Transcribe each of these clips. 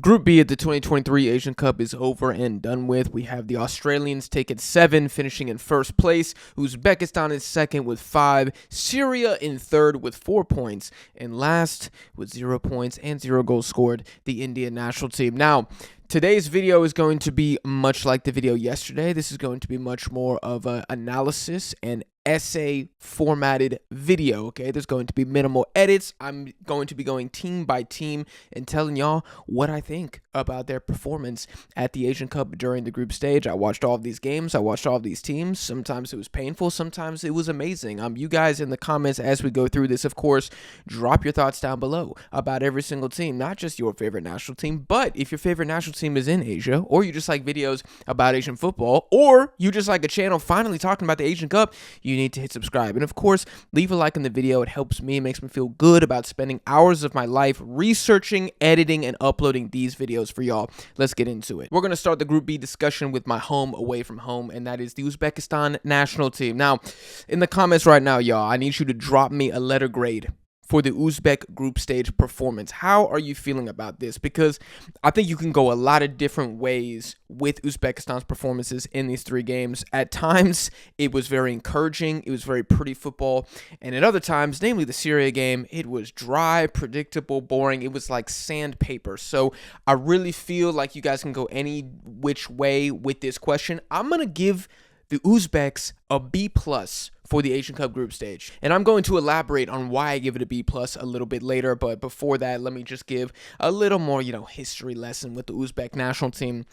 Group B at the 2023 Asian Cup is over and done with. We have the Australians taking 7, finishing in first place. Uzbekistan is second with 5. Syria in third with 4 points. And last with 0 points and 0 goals scored, the Indian national team. Now, today's video is going to be much like the video yesterday. This is going to be much more of an analysis and essay formatted video. Okay, there's going to be minimal edits. I'm going to be going team by team and telling y'all what I think about their performance at the Asian Cup during the group stage. I watched all of these games. I watched all of these teams. Sometimes it was painful. Sometimes it was amazing. You guys in the comments as we go through this, of course, drop your thoughts down below about every single team, not just your favorite national team, but if your favorite national team is in Asia, or you just like videos about Asian football, or you just like a channel finally talking about the Asian Cup, you need to hit subscribe. And of course, leave a like in the video. It helps me. It makes me feel good about spending hours of my life researching, editing, and uploading these videos for y'all. Let's get into it. We're going to start the Group B discussion with my home away from home, and that is the Uzbekistan national team. Now, in the comments right now, y'all, I need you to drop me a letter grade for the Uzbek group stage performance. How are you feeling about this? Because I think you can go a lot of different ways with Uzbekistan's performances in these 3 games. At times, it was very encouraging. It was very pretty football. And at other times, namely the Syria game, it was dry, predictable, boring. It was like sandpaper. So I really feel like you guys can go any which way with this question. I'm going to give the Uzbeks a B+ for the Asian Cup group stage. And I'm going to elaborate on why I give it a B+ a little bit later, but before that, let me just give a little more, history lesson with the Uzbek national team.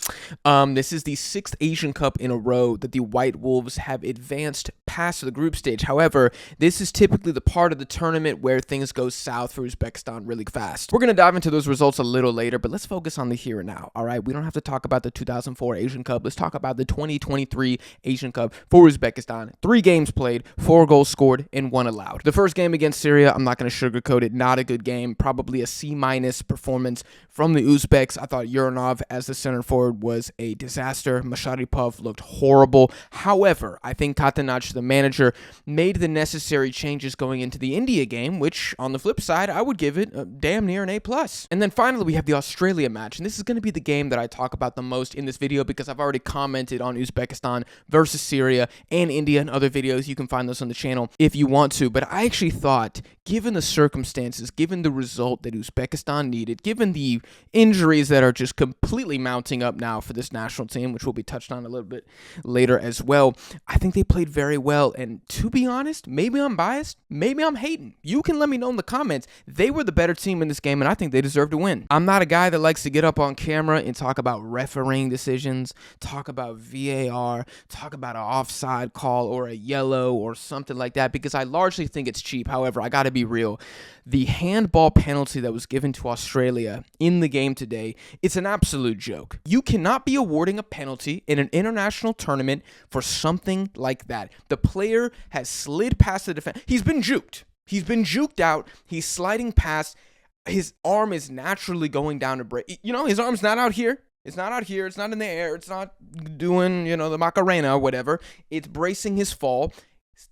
This is the 6th Asian Cup in a row that the White Wolves have advanced past the group stage. However, this is typically the part of the tournament where things go south for Uzbekistan really fast. We're going to dive into those results a little later, but let's focus on the here and now, all right? We don't have to talk about the 2004 Asian Cup. Let's talk about the 2023 Asian Cup for Uzbekistan. 3 games played, 4 goals scored, and 1 allowed. The first game against Syria, I'm not going to sugarcoat it, not a good game, probably a C- performance from the Uzbeks. I thought Uranov as the center forward was a disaster. Masharipov looked horrible. However, I think Katanach, the manager, made the necessary changes going into the India game, which on the flip side, I would give it damn near an A+. And then finally, we have the Australia match, and this is going to be the game that I talk about the most in this video because I've already commented on Uzbekistan versus Syria and India and other videos. You can find those on the channel if you want to, but I actually thought, given the circumstances, given the result that Uzbekistan needed, given the injuries that are just completely mounting up now for this national team, which will be touched on a little bit later as well, I think they played very well. And to be honest, maybe I'm biased, maybe I'm hating. You can let me know in the comments. They were the better team in this game, and I think they deserve to win. I'm not a guy that likes to get up on camera and talk about refereeing decisions, talk about VAR, talk about an offside call or a yellow or something like that, because I largely think it's cheap. However, I got to be real. The handball penalty that was given to Australia in the game today, it's an absolute joke. You cannot be awarding a penalty in an international tournament for something like that. The player has slid past the defense. He's been juked. He's been juked out. He's sliding past. His arm is naturally going down to break. His arm's not out here. It's not out here. It's not in the air. It's not doing, the Macarena or whatever. It's bracing his fall.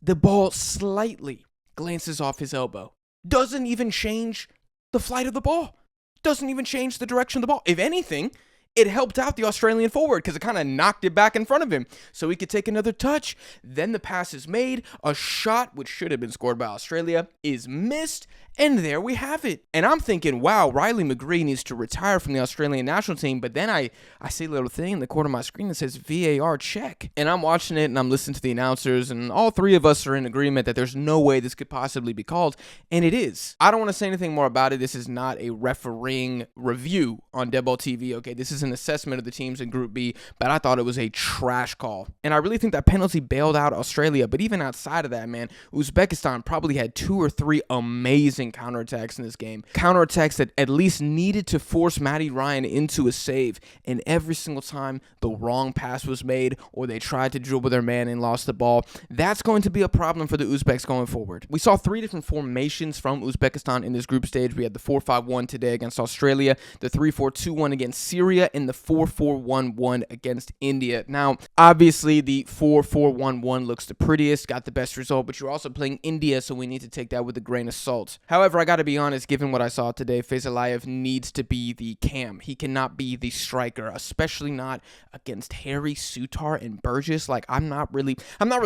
The ball slightly glances off his elbow. Doesn't even change the flight of the ball. Doesn't even change the direction of the ball. If anything, it helped out the Australian forward because it kind of knocked it back in front of him so he could take another touch. Then the pass is made. A shot, which should have been scored by Australia, is missed. And there we have it. And I'm thinking, wow, Riley McGree needs to retire from the Australian national team. But then I see a little thing in the corner of my screen that says VAR check. And I'm watching it and I'm listening to the announcers. And all 3 of us are in agreement that there's no way this could possibly be called. And it is. I don't want to say anything more about it. This is not a refereeing review on Deadball TV. Okay, this is an assessment of the teams in Group B. But I thought it was a trash call. And I really think that penalty bailed out Australia. But even outside of that, man, Uzbekistan probably had 2 or 3 amazing counterattacks in this game. Counterattacks that at least needed to force Matty Ryan into a save. And every single time the wrong pass was made or they tried to dribble their man and lost the ball, that's going to be a problem for the Uzbeks going forward. We saw 3 different formations from Uzbekistan in this group stage. We had the 4-5-1 today against Australia, the 3-4-2-1 against Syria, and the 4-4-1-1 against India. Now, obviously, the 4-4-1-1 looks the prettiest, got the best result, but you're also playing India, so we need to take that with a grain of salt. However, I got to be honest, given what I saw today, Fezalayev needs to be the cam. He cannot be the striker, especially not against Harry, Sutar, and Burgess. Like, I'm not really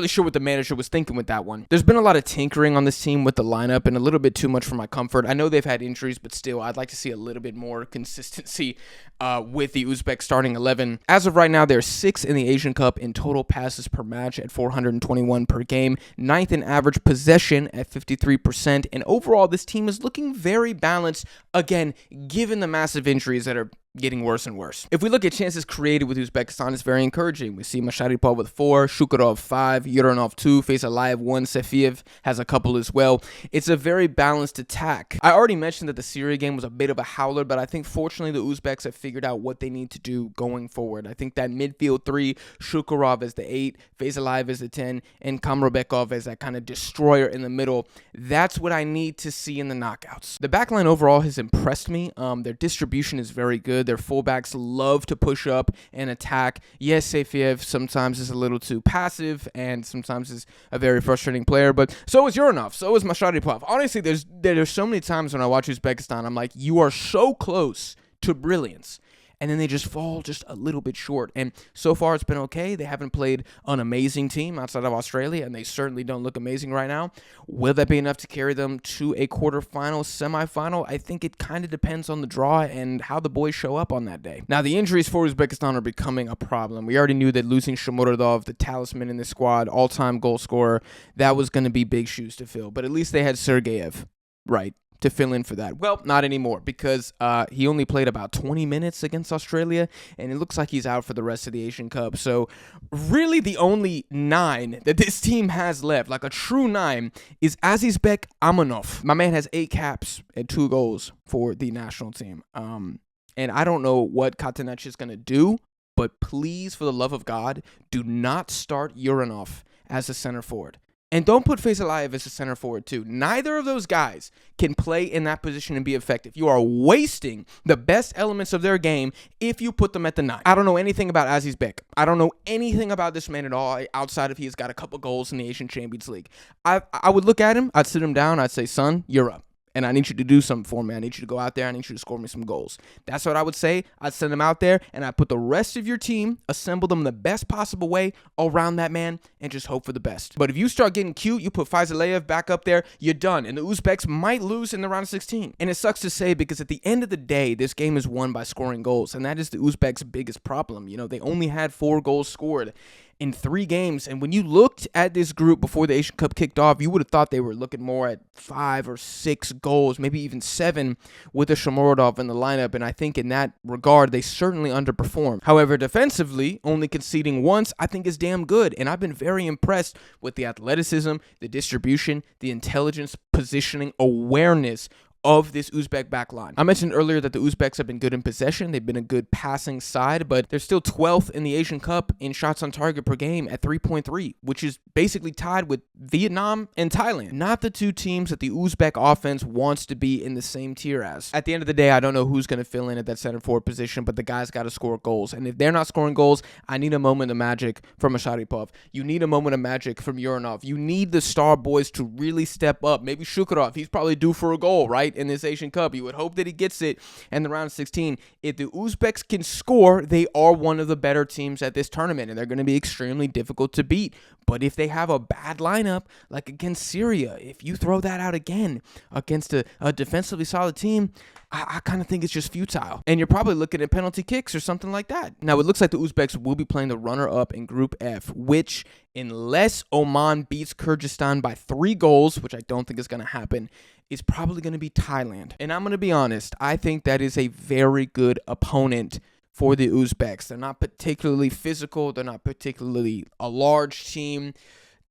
sure what the manager was thinking with that one. There's been a lot of tinkering on this team with the lineup and a little bit too much for my comfort. I know they've had injuries, but still, I'd like to see a little bit more consistency with the Uzbek starting 11. As of right now, they're 6th in the Asian Cup in total passes per match at 421 per game, 9th in average possession at 53%, and overall, this team is looking very balanced, again, given the massive injuries that are getting worse and worse. If we look at chances created with Uzbekistan, it's very encouraging. We see Masharipov with 4, Shukurov 5, Yuranov 2, Fezalayev 1, Sefiev has a couple as well. It's a very balanced attack. I already mentioned that the Syria game was a bit of a howler, but I think fortunately the Uzbeks have figured out what they need to do going forward. I think that midfield 3, Shukurov as the 8, Fezalayev as the 10, and Kamrobekov as that kind of destroyer in the middle. That's what I need to see in the knockouts. The backline overall has impressed me. Their distribution is very good. Their fullbacks love to push up and attack. Yes, Sefiev sometimes is a little too passive and sometimes is a very frustrating player, but so is Uranov, so is Masharipov. Honestly, there's so many times when I watch Uzbekistan, I'm like, you are so close to brilliance. And then they just fall just a little bit short. And so far, it's been okay. They haven't played an amazing team outside of Australia, and they certainly don't look amazing right now. Will that be enough to carry them to a quarterfinal, semifinal? I think it kind of depends on the draw and how the boys show up on that day. Now, the injuries for Uzbekistan are becoming a problem. We already knew that losing Shomurodov, the talisman in the squad, all-time goal scorer, that was going to be big shoes to fill. But at least they had Sergeyev, right, to fill in for that. Well, not anymore, because he only played about 20 minutes against Australia, and it looks like he's out for the rest of the Asian Cup. So really the only 9 that this team has left, like a true 9, is Azizbek Amanov. My man has 8 caps and 2 goals for the national team. And I don't know what Katanec is going to do, but please, for the love of God, do not start Uranov as a center forward. And don't put Fezalayev as a center forward too. Neither of those guys can play in that position and be effective. You are wasting the best elements of their game if you put them at the 9. I don't know anything about Azizbek. I don't know anything about this man at all outside of he has got a couple goals in the Asian Champions League. I would look at him. I'd sit him down. I'd say, son, you're up. And I need you to do something for me. I need you to go out there. I need you to score me some goals. That's what I would say. I'd send him out there, and I'd put the rest of your team, assemble them the best possible way around that man, and just hope for the best. But if you start getting cute, you put Fezalayev back up there, you're done. And the Uzbeks might lose in the round of 16. And it sucks to say, because at the end of the day, this game is won by scoring goals. And that is the Uzbeks' biggest problem. You know, they only had 4 goals scored in 3 games. And when you looked at this group before the Asian Cup kicked off, you would have thought they were looking more at 5 or 6 goals, maybe even 7 with a Shomurodov in the lineup. And I think in that regard, they certainly underperformed. However, defensively, only conceding once, I think is damn good. And I've been very impressed with the athleticism, the distribution, the intelligence, positioning, awareness of this Uzbek backline. I mentioned earlier that the Uzbeks have been good in possession. They've been a good passing side, but they're still 12th in the Asian Cup in shots on target per game at 3.3, which is basically tied with Vietnam and Thailand. Not the 2 teams that the Uzbek offense wants to be in the same tier as. At the end of the day, I don't know who's going to fill in at that center forward position, but the guys got to score goals. And if they're not scoring goals, I need a moment of magic from Masharipov. You need a moment of magic from Uranov. You need the star boys to really step up. Maybe Shukurov, he's probably due for a goal, right? In this Asian Cup. You would hope that he gets it in the round of 16. If the Uzbeks can score, they are one of the better teams at this tournament, and they're going to be extremely difficult to beat. But if they have a bad lineup, like against Syria, if you throw that out again against a defensively solid team, I kind of think it's just futile. And you're probably looking at penalty kicks or something like that. Now, it looks like the Uzbeks will be playing the runner-up in Group F, which, unless Oman beats Kyrgyzstan by 3 goals, which I don't think is going to happen, is probably going to be Thailand. And I'm going to be honest, I think that is a very good opponent for the Uzbeks. They're not particularly physical. They're not particularly a large team.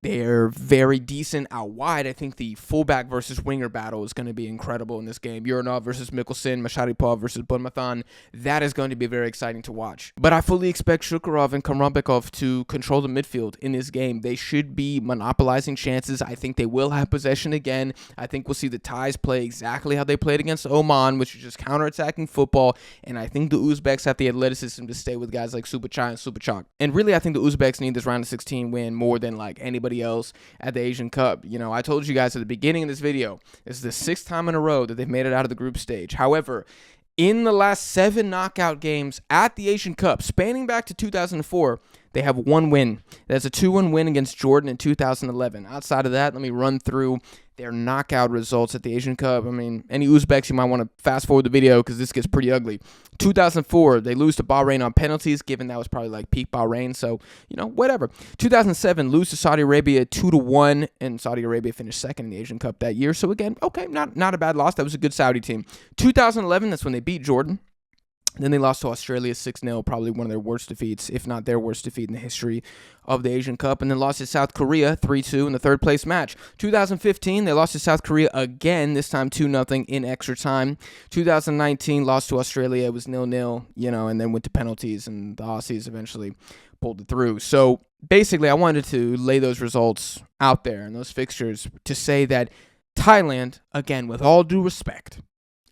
They're very decent out wide. I think the fullback versus winger battle is going to be incredible in this game. Uranov versus Mikkelsen, Masharipov versus Bunmathan. That is going to be very exciting to watch. But I fully expect Shukurov and Kamrambekov to control the midfield in this game. They should be monopolizing chances. I think they will have possession again. I think we'll see the Thais play exactly how they played against Oman, which is just counterattacking football. And I think the Uzbeks have the athleticism to stay with guys like Subachai and Subachak. And really, I think the Uzbeks need this round of 16 win more than like anybody the L's at the Asian Cup. I told you guys at the beginning of this video, this is the 6th time in a row that they've made it out of the group stage. However, in the last 7 knockout games at the Asian Cup, spanning back to 2004, they have 1 win. That's a 2-1 win against Jordan in 2011. Outside of that, let me run through their knockout results at the Asian Cup. I mean, any Uzbeks, you might want to fast forward the video because this gets pretty ugly. 2004, they lose to Bahrain on penalties, given that was probably like peak Bahrain, so, whatever. 2007, lose to Saudi Arabia 2-1, and Saudi Arabia finished second in the Asian Cup that year. So, again, okay, not a bad loss. That was a good Saudi team. 2011, that's when they beat Jordan. Then they lost to Australia 6-0, probably one of their worst defeats, if not their worst defeat in the history of the Asian Cup. And then lost to South Korea 3-2 in the third-place match. 2015, they lost to South Korea again, this time 2-0 in extra time. 2019, lost to Australia. It was 0-0, and then went to penalties, and the Aussies eventually pulled it through. So basically, I wanted to lay those results out there and those fixtures to say that Thailand, again, with all due respect,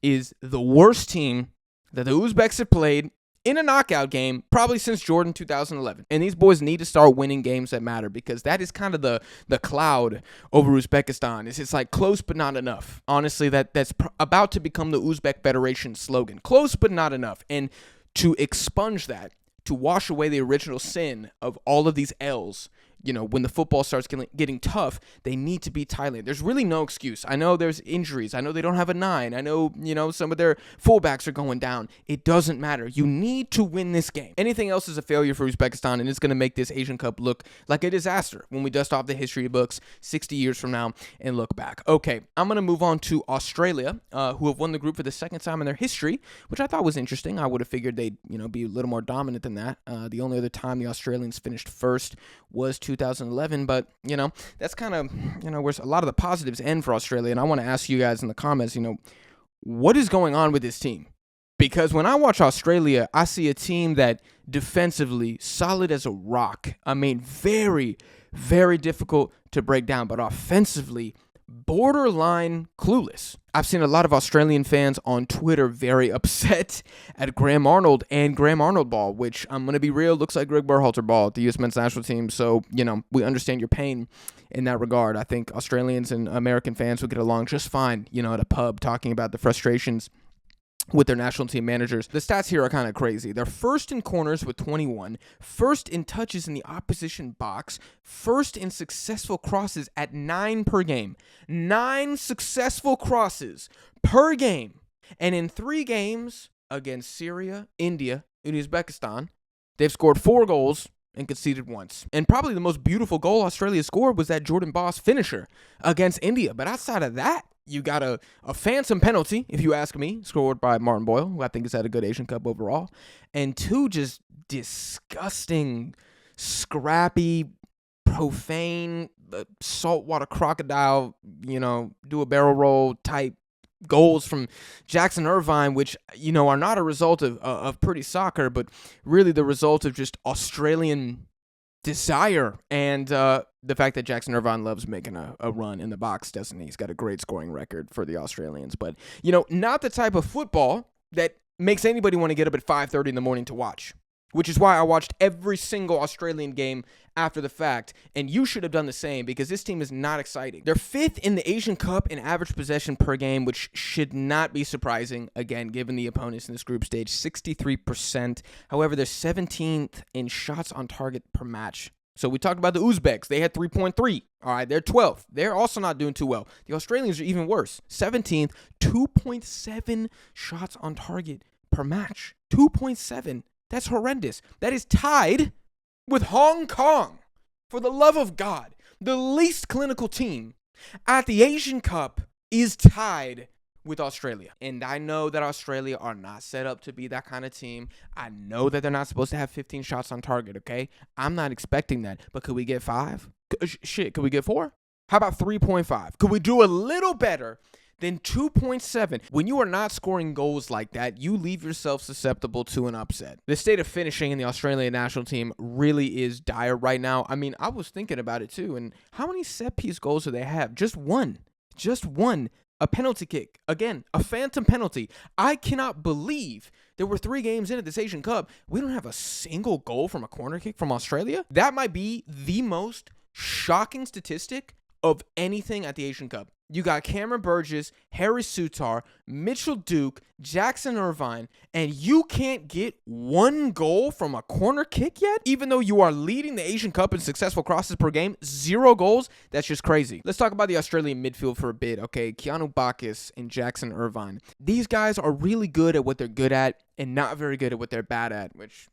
is the worst team that the Uzbeks have played in a knockout game probably since Jordan 2011. And these boys need to start winning games that matter, because that is kind of the cloud over Uzbekistan. It's like close but not enough. Honestly, that's about to become the Uzbek Federation slogan. Close but not enough. And to expunge that, to wash away the original sin of all of these L's, when the football starts getting tough, they need to beat Thailand. There's really no excuse. I know there's injuries. I know they don't have a 9. I know, some of their fullbacks are going down. It doesn't matter. You need to win this game. Anything else is a failure for Uzbekistan, and it's going to make this Asian Cup look like a disaster when we dust off the history books 60 years from now and look back. Okay, I'm going to move on to Australia, who have won the group for the 2nd time in their history, which I thought was interesting. I would have figured they'd, be a little more dominant than that. The only other time the Australians finished first was 2011, but, that's kind of, where a lot of the positives end for Australia, and I want to ask you guys in the comments, what is going on with this team? Because when I watch Australia, I see a team that defensively solid as a rock. I mean, very, very difficult to break down, but offensively borderline clueless. I've seen a lot of Australian fans on Twitter very upset at Graham Arnold and Graham Arnold ball, which, I'm going to be real, looks like Greg Berhalter ball at the U.S. men's national team. So, we understand your pain in that regard. I think Australians and American fans would get along just fine, at a pub talking about the frustrations with their national team managers. The stats here are kind of crazy. They're first in corners with 21, first in touches in the opposition box, first in successful crosses at 9 per game. 9 successful crosses per game. And in 3 games against Syria, India, and Uzbekistan, they've scored 4 goals and conceded once. And probably the most beautiful goal Australia scored was that Jordan Boss finisher against India. But outside of that, you got a phantom penalty, if you ask me, scored by Martin Boyle, who I think has had a good Asian Cup overall, and 2 just disgusting, scrappy, profane, saltwater crocodile, do a barrel roll type goals from Jackson Irvine, which, are not a result of pretty soccer, but really the result of just Australian desire and the fact that Jackson Irvine loves making a run in the box, doesn't he? He's got a great scoring record for the Australians, but, not the type of football that makes anybody want to get up at 5:30 in the morning to watch, which is why I watched every single Australian game after the fact, and you should have done the same, because this team is not exciting. They're 5th in the Asian Cup in average possession per game, which should not be surprising, again, given the opponents in this group stage, 63%. However, they're 17th in shots on target per match. So we talked about the Uzbeks. They had 3.3. All right, they're 12th. They're also not doing too well. The Australians are even worse. 17th, 2.7 shots on target per match. 2.7. That's horrendous. That is tied with Hong Kong. For the love of God, the least clinical team at the Asian Cup is tied with Australia. And I know that Australia are not set up to be that kind of team. I know that they're not supposed to have 15 shots on target, okay? I'm not expecting that. But could we get 5? Could we get 4? How about 3.5? Could we do a little better than 2.7? When you are not scoring goals like that, you leave yourself susceptible to an upset. The state of finishing in the Australian national team really is dire right now. I mean, I was thinking about it too, and how many set-piece goals do they have? Just one. A penalty kick. Again, a phantom penalty. I cannot believe there were 3 games into this Asian Cup. We don't have a single goal from a corner kick from Australia. That might be the most shocking statistic of anything at the Asian Cup. You got Cameron Burgess, Harry Sutar, Mitchell Duke, Jackson Irvine, and you can't get one goal from a corner kick yet? Even though you are leading the Asian Cup in successful crosses per game, 0 goals? That's just crazy. Let's talk about the Australian midfield for a bit, okay? Keanu Bacchus and Jackson Irvine. These guys are really good at what they're good at and not very good at what they're bad at, which,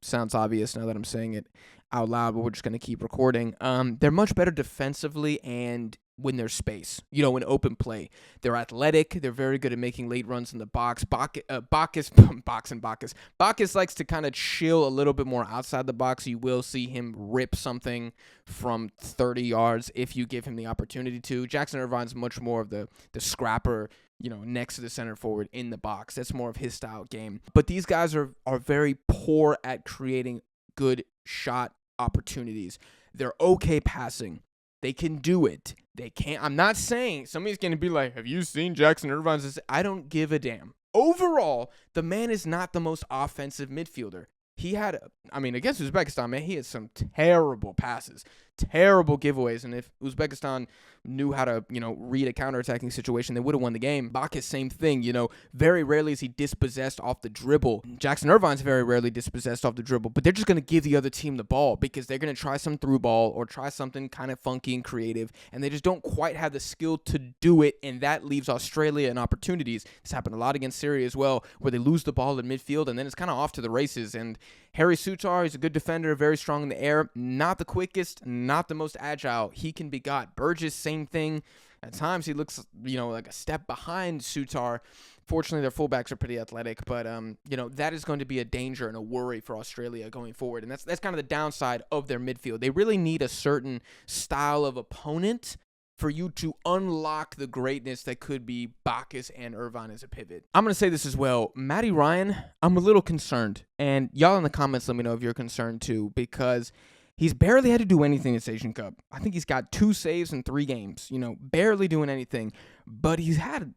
sounds obvious now that I'm saying it out loud, but we're just going to keep recording. They're much better defensively and when there's space, in open play. They're athletic. They're very good at making late runs in the box. Bacchus likes to kind of chill a little bit more outside the box. You will see him rip something from 30 yards if you give him the opportunity to. Jackson Irvine's much more of the scrapper, next to the center forward in the box. That's more of his style game. But these guys are very poor at creating good shot opportunities. They're okay passing. They can do it. They can't. I'm not saying somebody's going to be like, have you seen Jackson Irvine's? I don't give a damn. Overall, the man is not the most offensive midfielder. He had, against Uzbekistan, man, he had some terrible passes, terrible giveaways. And if Uzbekistan knew how to, read a counterattacking situation, they would have won the game. Bacchus, same thing, very rarely is he dispossessed off the dribble. Jackson Irvine's very rarely dispossessed off the dribble, but they're just going to give the other team the ball because they're going to try some through ball or try something kind of funky and creative, and they just don't quite have the skill to do it, and that leaves Australia in opportunities. This happened a lot against Syria as well, where they lose the ball in midfield, and then it's kind of off to the races. And Harry Sutar, he's a good defender, very strong in the air, not the quickest, not the most agile. He can be got. Burgess, same thing. At times he looks, like a step behind Sutar. Fortunately, their fullbacks are pretty athletic, but that is going to be a danger and a worry for Australia going forward. And that's kind of the downside of their midfield. They really need a certain style of opponent for you to unlock the greatness that could be Bacchus and Irvine as a pivot. I'm going to say this as well. Matty Ryan, I'm a little concerned. And y'all in the comments, let me know if you're concerned too, because he's barely had to do anything this Asian Cup. I think he's got 2 saves in 3 games, barely doing anything. But he's had,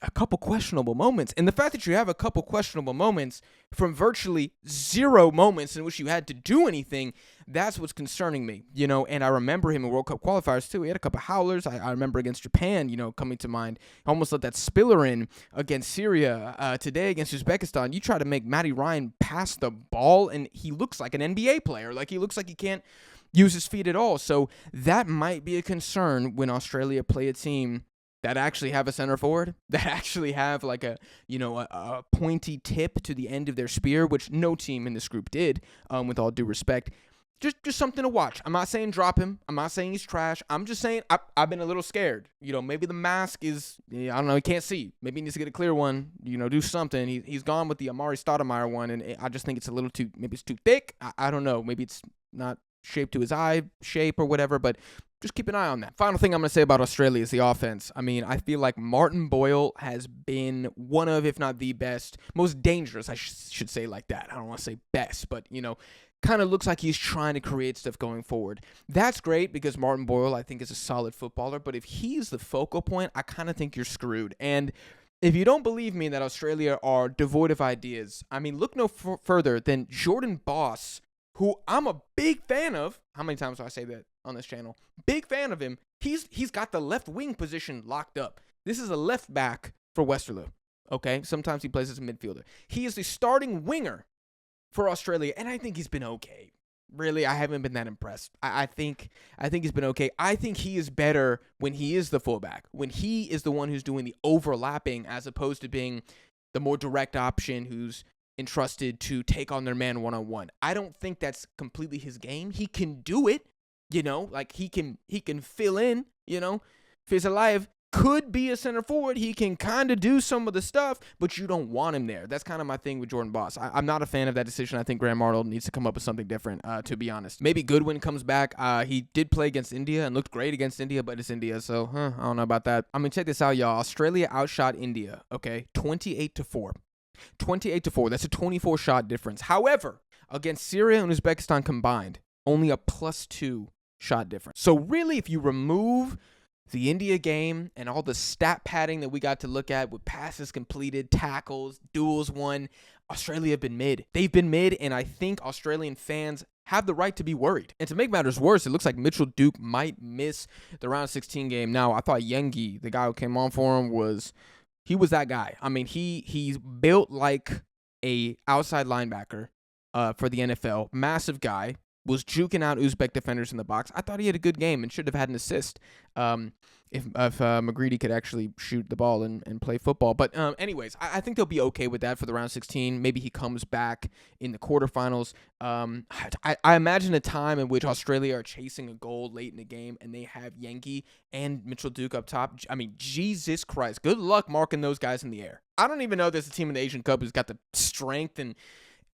a couple questionable moments. And the fact that you have a couple questionable moments from virtually 0 moments in which you had to do anything, that's what's concerning me, and I remember him in World Cup qualifiers too. He had a couple howlers. I remember against Japan, coming to mind. Almost let that spiller in against Syria. Today against Uzbekistan, you try to make Matty Ryan pass the ball, and he looks like an NBA player. Like, he looks like he can't use his feet at all. So that might be a concern when Australia play a team that actually have a center forward, that actually have like a pointy tip to the end of their spear, which no team in this group did, with all due respect. Just something to watch. I'm not saying drop him. I'm not saying he's trash. I'm just saying I've been a little scared. Maybe the mask is, I don't know, he can't see. Maybe he needs to get a clear one, do something. He's gone with the Amari Stoudemire one, and I just think it's a little too, maybe it's too thick. I don't know. Maybe it's not shaped to his eye shape or whatever, but just keep an eye on that. Final thing I'm going to say about Australia is the offense. I feel like Martin Boyle has been one of, if not the best, most dangerous, I should say like that. I don't want to say best, but, kind of looks like he's trying to create stuff going forward. That's great because Martin Boyle, I think, is a solid footballer, but if he's the focal point, I kind of think you're screwed. And if you don't believe me that Australia are devoid of ideas, look no further than Jordan Boss, who I'm a big fan of. How many times do I say that on this channel? Big fan of him. He's got the left wing position locked up. This is a left back for Westerlo, okay? Sometimes he plays as a midfielder. He is the starting winger for Australia, and I think he's been okay. Really, I haven't been that impressed. I think he's been okay. I think he is better when he is the fullback, when he is the one who's doing the overlapping as opposed to being the more direct option who's entrusted to take on their man one-on-one. I don't think that's completely his game. He can do it, like he can fill in, Fizalayev could be a center forward. He can kind of do some of the stuff, but you don't want him there. That's kind of my thing with Jordan Boss. I'm not a fan of that decision. I think Graham Arnold needs to come up with something different, to be honest. Maybe Goodwin comes back. He did play against India and looked great against India, but it's India, so I don't know about that. Check this out, y'all. Australia outshot India, okay, 28-4. 28-4. That's a 24 shot difference. However, against Syria and Uzbekistan combined, only a +2 shot difference. So really, if you remove the India game and all the stat padding that we got to look at with passes completed, tackles, duels won, Australia have been mid. They've been mid, and I think Australian fans have the right to be worried. And to make matters worse, it looks like Mitchell Duke might miss the round of 16 game. Now, I thought Yengi, the guy who came on for him, was that guy. I mean, he's built like a outside linebacker for the NFL. Massive guy. Was juking out Uzbek defenders in the box. I thought he had a good game and should have had an assist if McGreedy could actually shoot the ball and play football. But anyways, I think they'll be okay with that for the round 16. Maybe he comes back in the quarterfinals. I imagine a time in which Australia are chasing a goal late in the game and they have Yengi and Mitchell Duke up top. I mean, Jesus Christ. Good luck marking those guys in the air. I don't even know there's a team in the Asian Cup who's got the strength and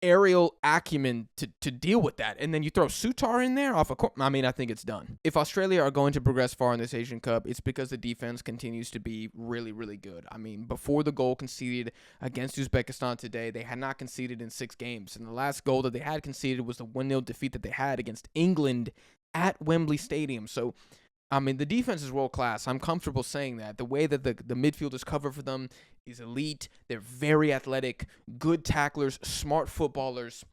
aerial acumen to deal with that. And then you throw Sutar in there off a court. I mean, I think it's done. If Australia are going to progress far in this Asian Cup, it's because the defense continues to be really, really good. I mean, before the goal conceded against Uzbekistan today, they had not conceded in 6 games. And the last goal that they had conceded was the 1-0 defeat that they had against England at Wembley Stadium. So, I mean, the defense is world-class. I'm comfortable saying that. The way that the midfielders cover for them is elite. They're very athletic, good tacklers, smart footballers.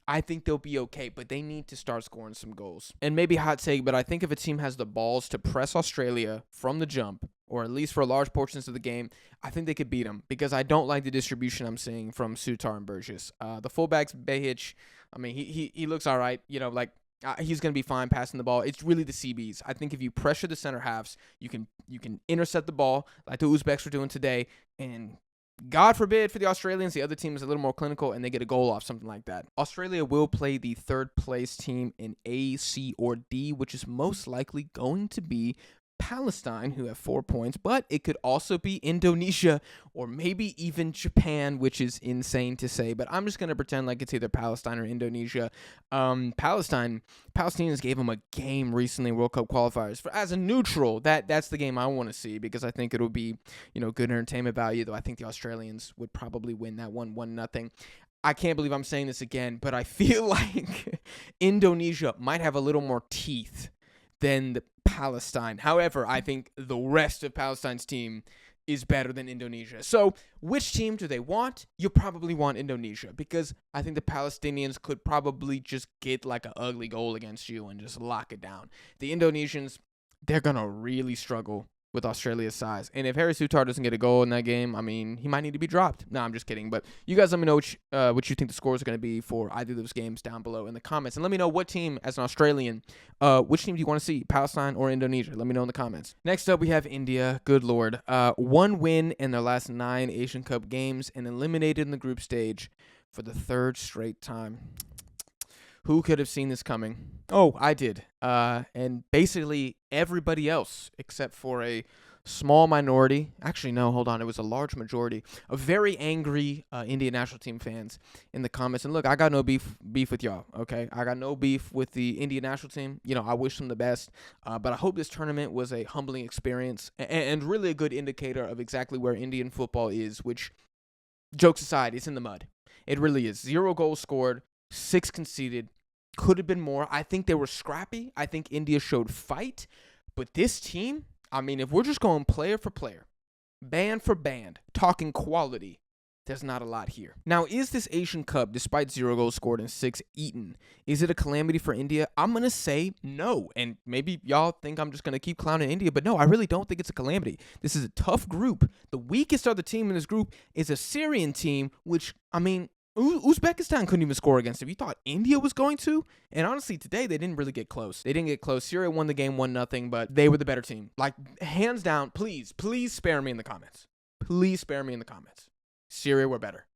I think they'll be okay, but they need to start scoring some goals. And maybe hot take, but I think if a team has the balls to press Australia from the jump, or at least for large portions of the game, I think they could beat them because I don't like the distribution I'm seeing from Sutar and Burgess. The fullbacks, Behic, I mean, he looks all right, he's going to be fine passing the ball. It's really the CBs. I think if you pressure the center halves, you can intercept the ball like the Uzbeks were doing today. And God forbid for the Australians, the other team is a little more clinical and they get a goal off, something like that. Australia will play the third place team in A, C, or D, which is most likely going to be Palestine, who have 4 points, but it could also be Indonesia or maybe even Japan, which is insane to say, but I'm just going to pretend like it's either Palestine or Indonesia. Palestinians gave them a game recently in World Cup qualifiers. As a neutral, that's the game I want to see because I think it'll be, good entertainment value, though I think the Australians would probably win that 1-0. I can't believe I'm saying this again, but I feel like Indonesia might have a little more teeth than the Palestine. However, I think the rest of Palestine's team is better than Indonesia. So, which team do they want? You probably want Indonesia because I think the Palestinians could probably just get like an ugly goal against you and just lock it down. The Indonesians, they're going to really struggle with Australia's size. And if Harry Sutar doesn't get a goal in that game, I mean, he might need to be dropped. No, I'm just kidding. But you guys let me know what you think the scores are going to be for either of those games down below in the comments. And let me know what team, as an Australian, which team do you want to see, Palestine or Indonesia? Let me know in the comments. Next up, we have India. Good Lord. 1 win in their last 9 Asian Cup games and eliminated in the group stage for the 3rd straight time. Who could have seen this coming? Oh, I did. And basically everybody else except for a small minority. Actually, no, hold on. It was a large majority of very angry Indian national team fans in the comments. And look, I got no beef with y'all, okay? I got no beef with the Indian national team. I wish them the best. But I hope this tournament was a humbling experience and really a good indicator of exactly where Indian football is, which, jokes aside, it's in the mud. It really is. 0 goals scored. 6 conceded. Could have been more. I think they were scrappy. I think India showed fight. But this team, I mean, if we're just going player for player, band for band, talking quality, there's not a lot here. Now, is this Asian Cup, despite 0 goals scored and 6 eaten, is it a calamity for India? I'm going to say no. And maybe y'all think I'm just going to keep clowning India, but no, I really don't think it's a calamity. This is a tough group. The weakest other team in this group is a Syrian team, which, I mean, Uzbekistan couldn't even score against them. You thought India was going to? And honestly, today, they didn't really get close. They didn't get close. Syria won the game 1-0, but they were the better team. Like, hands down, please spare me in the comments. Please spare me in the comments. Syria were better.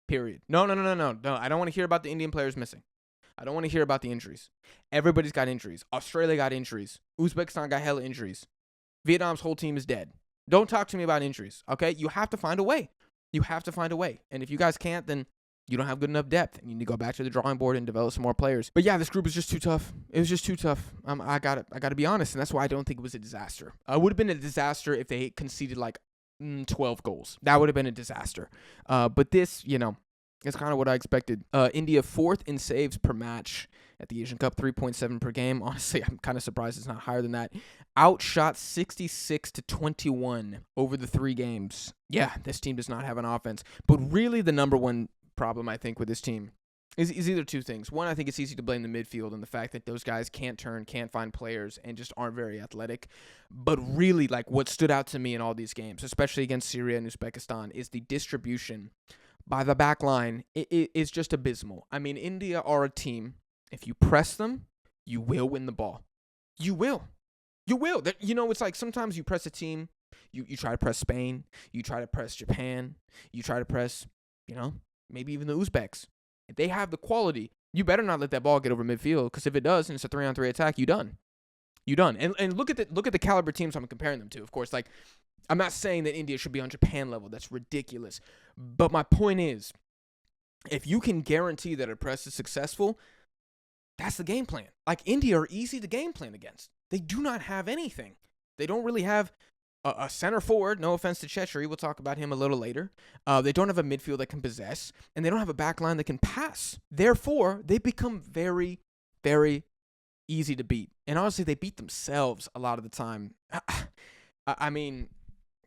Period. No. I don't want to hear about the Indian players missing. I don't want to hear about the injuries. Everybody's got injuries. Australia got injuries. Uzbekistan got hella injuries. Vietnam's whole team is dead. Don't talk to me about injuries, okay? You have to find a way. And if you guys can't, then you don't have good enough depth, and you need to go back to the drawing board and develop some more players. But yeah, this group is just too tough. It was just too tough. I got to be honest, and that's why I don't think it was a disaster. It would have been a disaster if they conceded like 12 goals. That would have been a disaster. But this, it's kind of what I expected. India 4th in saves per match at the Asian Cup, 3.7 per game. Honestly, I'm kind of surprised it's not higher than that. Outshot 66-21 over the 3 games. Yeah, this team does not have an offense. But really, the number one problem, I think, with this team is either two things. One, I think it's easy to blame the midfield and the fact that those guys can't turn, can't find players, and just aren't very athletic. But really, like, what stood out to me in all these games, especially against Syria and Uzbekistan, is the distribution by the back line. It is just abysmal. I mean, India are a team. If you press them, you will win the ball. You will. You will. It's like sometimes you press a team. You try to press Spain. You try to press Japan. You try to press, maybe even the Uzbeks. If they have the quality, you better not let that ball get over midfield, because if it does and it's a 3-on-3 attack, you done. You done. And look at the caliber teams I'm comparing them to. Of course, like, I'm not saying that India should be on Japan level. That's ridiculous. But my point is, if you can guarantee that a press is successful, that's the game plan. Like, India are easy to game plan against. They do not have anything. They don't really have a center forward. No offense to Chetri. We'll talk about him a little later. They don't have a midfield that can possess, and they don't have a back line that can pass. Therefore, they become very, very easy to beat. And honestly, they beat themselves a lot of the time. I mean,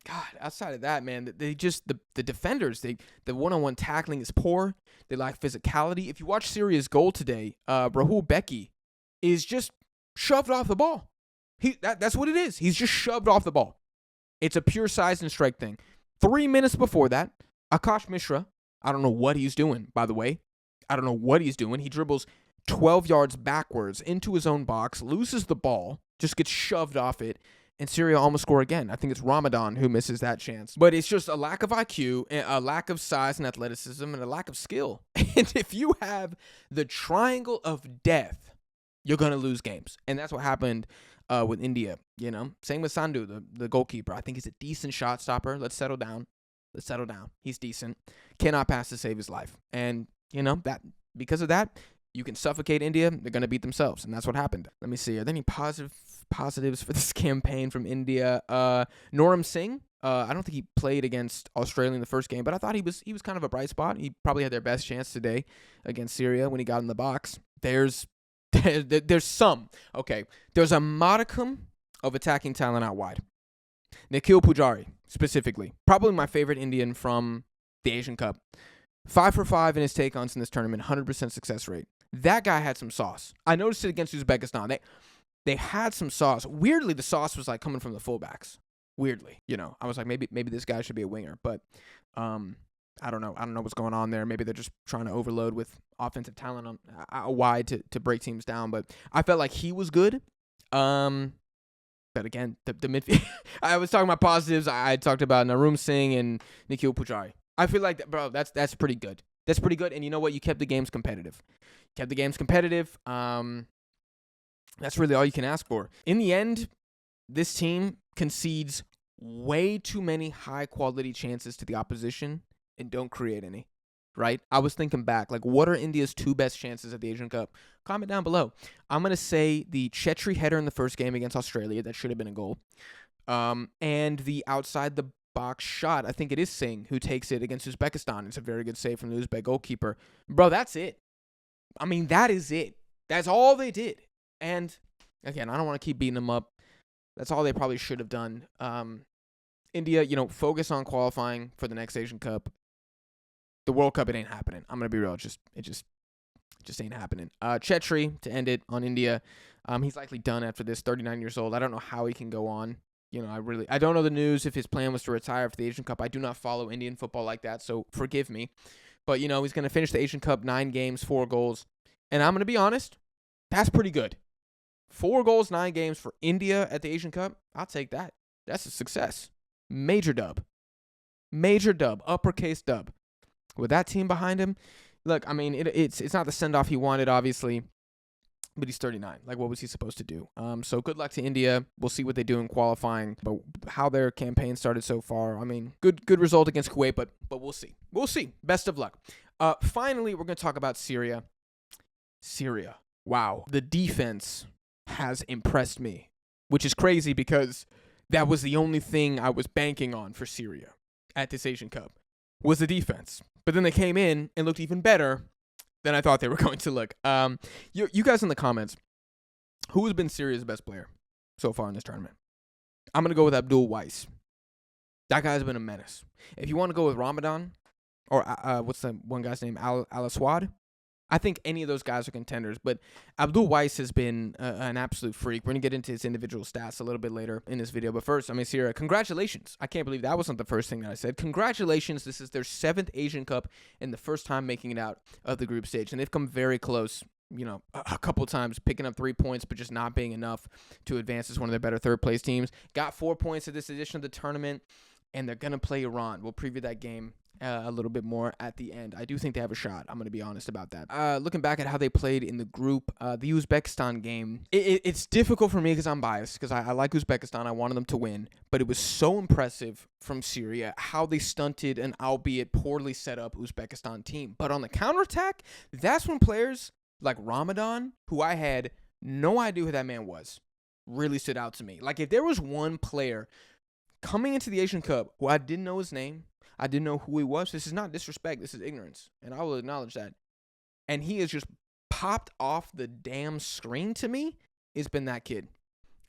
God, outside of that, man, they just, the defenders, the one-on-one tackling is poor. They lack physicality. If you watch Syria's goal today, Rahul Beki is just shoved off the ball. That's what it is. He's just shoved off the ball. It's a pure size and strike thing. 3 minutes before that, Akash Mishra, I don't know what he's doing, by the way. I don't know what he's doing. He dribbles 12 yards backwards into his own box, loses the ball, just gets shoved off it, and Syria almost score again. I think it's Ramadan who misses that chance. But it's just a lack of IQ, a lack of size and athleticism, and a lack of skill. And if you have the triangle of death, you're going to lose games. And that's what happened with India, Same with Sandhu, the goalkeeper. I think he's a decent shot stopper. Let's settle down. He's decent. Cannot pass to save his life. And, that because of that, you can suffocate India. They're going to beat themselves. And that's what happened. Let me see. Are there any positives for this campaign from India? Noram Singh. I don't think he played against Australia in the first game, but I thought he was kind of a bright spot. He probably had their best chance today against Syria when he got in the box. There's some. Okay. There's a modicum of attacking talent out wide. Nikhil Pujari, specifically. Probably my favorite Indian from the Asian Cup. 5 for 5 in his take-ons in this tournament. 100% success rate. That guy had some sauce. I noticed it against Uzbekistan. They had some sauce. Weirdly, the sauce was like coming from the fullbacks. Weirdly. I was like, maybe this guy should be a winger. But I don't know. I don't know what's going on there. Maybe they're just trying to overload with offensive talent on wide to break teams down. But I felt like he was good. But again, the midfield. I was talking about positives. I talked about Narum Singh and Nikhil Pujari. I feel like that's pretty good. That's pretty good. And you know what? You kept the games competitive. That's really all you can ask for. In the end, this team concedes way too many high-quality chances to the opposition and don't create any, right? I was thinking back, like, what are India's two best chances at the Asian Cup? Comment down below. I'm going to say the Chetri header in the first game against Australia. That should have been a goal. And the outside-the-box shot, I think it is Singh, who takes it against Uzbekistan. It's a very good save from the Uzbek goalkeeper. Bro, that's it. I mean, that is it. That's all they did. And, again, I don't want to keep beating them up. That's all they probably should have done. India, focus on qualifying for the next Asian Cup. The World Cup, it ain't happening. I'm gonna be real. It just ain't happening. Chetri to end it on India. He's likely done after this. 39 years old. I don't know how he can go on. I don't know the news if his plan was to retire for the Asian Cup. I do not follow Indian football like that, so forgive me. But he's gonna finish the Asian Cup 9 games, 4 goals, and I'm gonna be honest. That's pretty good. 4 goals, 9 games for India at the Asian Cup. I'll take that. That's a success. Major dub. Uppercase dub. With that team behind him, look, I mean, it's not the send-off he wanted, obviously, but he's 39. Like, what was he supposed to do? So good luck to India. We'll see what they do in qualifying, but how their campaign started so far, I mean, good result against Kuwait, but we'll see. We'll see. Best of luck. Finally, we're going to talk about Syria. Wow. The defense has impressed me, which is crazy because that was the only thing I was banking on for Syria at this Asian Cup, was the defense. But then they came in and looked even better than I thought they were going to look. You guys in the comments, who has been Syria's best player so far in this tournament? I'm going to go with Abdul Weiss. That guy's been a menace. If you want to go with Ramadan, or what's the one guy's name? Al-Aswad. I think any of those guys are contenders, but Abdul Weiss has been an absolute freak. We're going to get into his individual stats a little bit later in this video. But first, Syria, congratulations. I can't believe that wasn't the first thing that I said. Congratulations. This is their 7th Asian Cup and the first time making it out of the group stage. And they've come very close, a couple times, picking up 3 points, but just not being enough to advance as one of their better third-place teams. Got 4 points at this edition of the tournament, and they're going to play Iran. We'll preview that game a little bit more at the end. I do think they have a shot. I'm going to be honest about that. Looking back at how they played in the group, the Uzbekistan game, it's difficult for me because I'm biased, because I like Uzbekistan. I wanted them to win, but it was so impressive from Syria how they stunted an albeit poorly set up Uzbekistan team. But on the counterattack, that's when players like Ramadan, who I had no idea who that man was, really stood out to me. Like, if there was one player coming into the Asian Cup who I didn't know his name, I didn't know who he was. This is not disrespect. This is ignorance. And I will acknowledge that. And he has just popped off the damn screen to me. It's been that kid.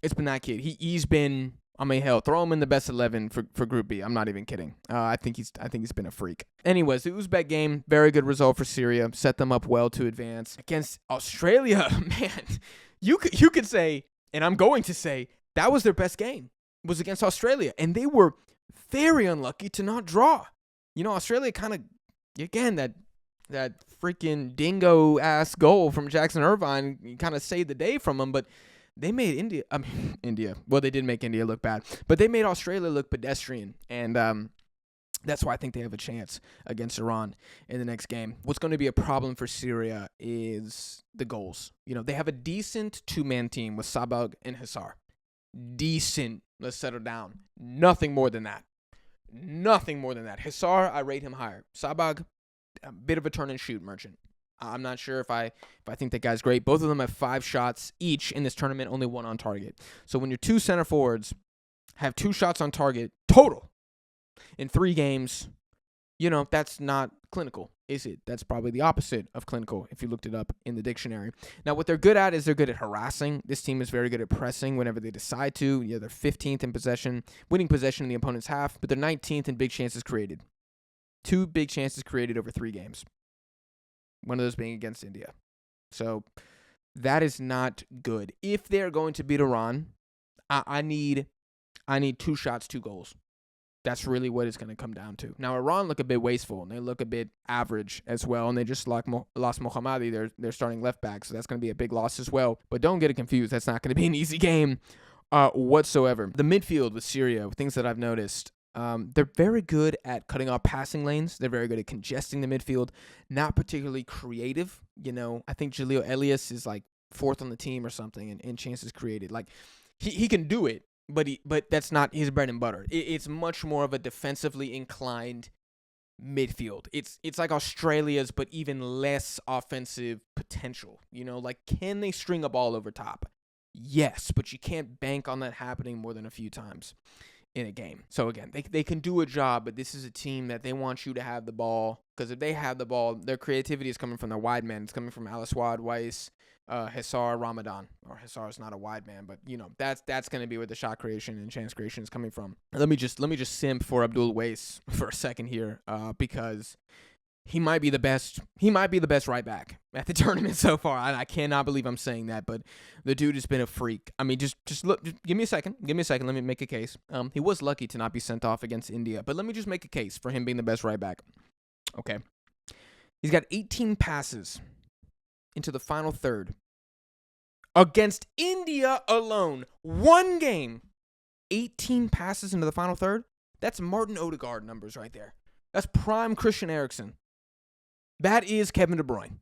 It's been that kid. He's been, hell, throw him in the best 11 for Group B. I'm not even kidding. I think he's been a freak. Anyways, the Uzbek game, very good result for Syria. Set them up well to advance. Against Australia, man, you could say, and I'm going to say, that was their best game, was against Australia. And they were very unlucky to not draw. Australia kind of, again, that freaking dingo-ass goal from Jackson Irvine kind of saved the day from them, but they made India. Well, they did make India look bad, but they made Australia look pedestrian, and that's why I think they have a chance against Iran in the next game. What's going to be a problem for Syria is the goals. They have a decent 2-man team with Sabag and Hisar. Decent. Let's settle down. Nothing more than that. Hisar, I rate him higher. Sabag, a bit of a turn and shoot merchant. I'm not sure if I think that guy's great. Both of them have 5 shots each in this tournament, only 1 on target. So when your 2 center forwards have 2 shots on target total in 3 games, that's not clinical, is it? That's probably the opposite of clinical if you looked it up in the dictionary. Now, what they're good at is they're good at harassing. This team is very good at pressing whenever they decide to. They're 15th in possession, winning possession in the opponent's half, but they're 19th in big chances created. 2 big chances created over 3 games. One of those being against India. So that is not good. If they're going to beat Iran, I need 2 shots, 2 goals. That's really what it's going to come down to. Now, Iran look a bit wasteful, and they look a bit average as well, and they just lost Mohammadi, their starting left back, so that's going to be a big loss as well. But don't get it confused. That's not going to be an easy game whatsoever. The midfield with Syria, things that I've noticed, they're very good at cutting off passing lanes. They're very good at congesting the midfield. Not particularly creative. I think Jalil Elias is like 4th on the team or something in chances created. Like, he can do it. But that's not his bread and butter. It's much more of a defensively inclined midfield. It's like Australia's, but even less offensive potential. Like, can they string a ball over top? Yes, but you can't bank on that happening more than a few times in a game. So again, they can do a job, but this is a team that they want you to have the ball, because if they have the ball, their creativity is coming from their wide men. It's coming from Al-Aswad, Weiss, Hisar, Ramadan. Or Hisar is not a wide man, but that's going to be where the shot creation and chance creation is coming from. Let me just simp for Abdul Weiss for a second here, because he might be the best right back at the tournament so far. I cannot believe I'm saying that, but the dude has been a freak. I mean, just look. Give me a second. Let me make a case. He was lucky to not be sent off against India, but let me just make a case for him being the best right back. Okay, he's got 18 passes into the final third against India alone. 1 game, 18 passes into the final third. That's Martin Odegaard numbers right there. That's prime Christian Eriksen. That is Kevin De Bruyne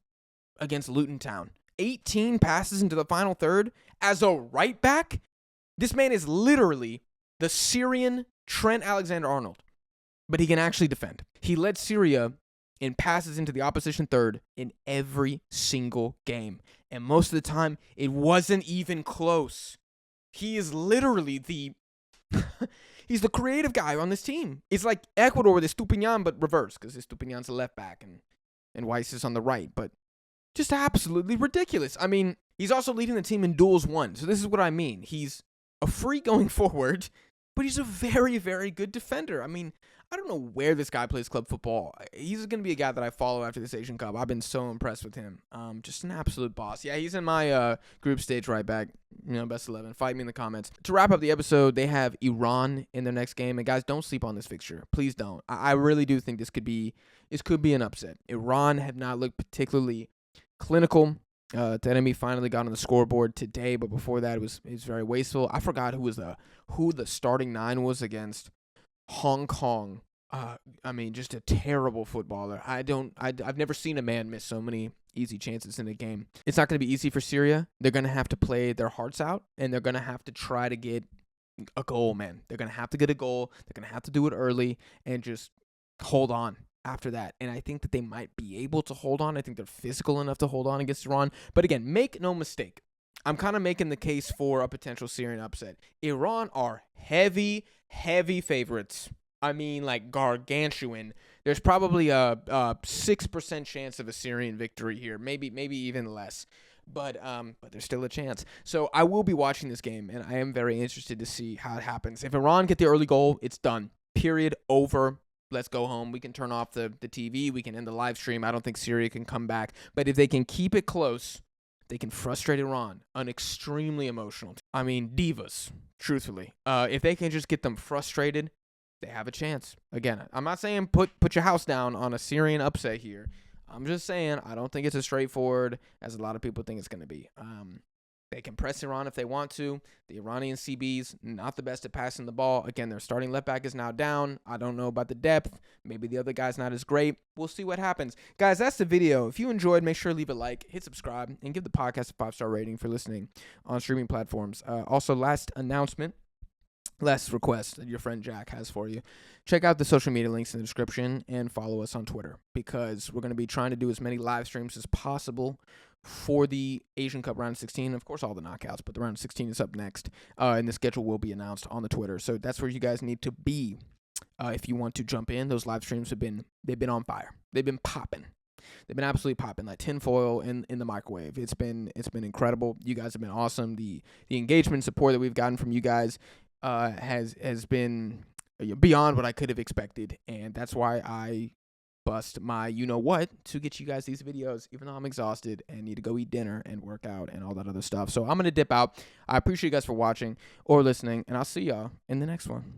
against Luton Town. 18 passes into the final third as a right back. This man is literally the Syrian Trent Alexander-Arnold, but he can actually defend. He led Syria in passes into the opposition third in every single game. And most of the time, it wasn't even close. He is literally he's the creative guy on this team. It's like Ecuador with Estupinian, but reverse, because Estupinian's the left back and Weiss is on the right. But just absolutely ridiculous. I mean, he's also leading the team in duels won. So this is what I mean. He's a freak going forward, but he's a very, very good defender. I mean, I I don't know where this guy plays club football. He's going to be a guy that I follow after this Asian Cup. I've been so impressed with him. Just an absolute boss. Yeah, he's in my group stage right back. Best 11. Fight me in the comments. To wrap up the episode, they have Iran in their next game. And guys, don't sleep on this fixture. Please don't. I really do think this could be an upset. Iran have not looked particularly clinical. The enemy finally got on the scoreboard today, but before that, it was very wasteful. I forgot who the starting 9 was against Hong Kong. Just a terrible footballer. I've never seen a man miss so many easy chances in a game. It's not going to be easy for Syria. They're going to have to play their hearts out, and they're going to have to try to get a goal, man. They're going to have to get a goal. They're going to have to do it early and just hold on after that. And I think that they might be able to hold on. I think they're physical enough to hold on against Iran. But again, make no mistake. I'm kind of making the case for a potential Syrian upset. Iran are heavy favorites. I mean, like gargantuan. There's probably a 6% chance of a Syrian victory here. Maybe even less. But there's still a chance. So I will be watching this game, and I am very interested to see how it happens. If Iran get the early goal, it's done. Period. Over. Let's go home. We can turn off the TV. We can end the live stream. I don't think Syria can come back. But if they can keep it close, they can frustrate Iran. An extremely emotional team. I mean, divas, truthfully. If they can just get them frustrated, they have a chance. Again, I'm not saying put your house down on a Syrian upset here. I'm just saying I don't think it's as straightforward as a lot of people think it's going to be. They can press Iran if they want to. The Iranian CBs, not the best at passing the ball. Again, their starting left back is now down. I don't know about the depth. Maybe the other guy's not as great. We'll see what happens. Guys, that's the video. If you enjoyed, make sure to leave a like, hit subscribe, and give the podcast a 5-star rating for listening on streaming platforms. Also, last request that your friend Jack has for you. Check out the social media links in the description and follow us on Twitter because we're going to be trying to do as many live streams as possible for the Asian Cup round of 16. Of course, all the knockouts, but the round of 16 is up next, and the schedule will be announced on the Twitter. So that's where you guys need to be if you want to jump in. Those live streams they've been on fire. They've been popping. They've been absolutely popping, like tinfoil in the microwave. It's been incredible. You guys have been awesome. The engagement and support that we've gotten from you guys has been beyond what I could have expected, and that's why I bust my you-know-what to get you guys these videos, even though I'm exhausted and need to go eat dinner and work out and all that other stuff. So I'm going to dip out. I appreciate you guys for watching or listening, and I'll see y'all in the next one.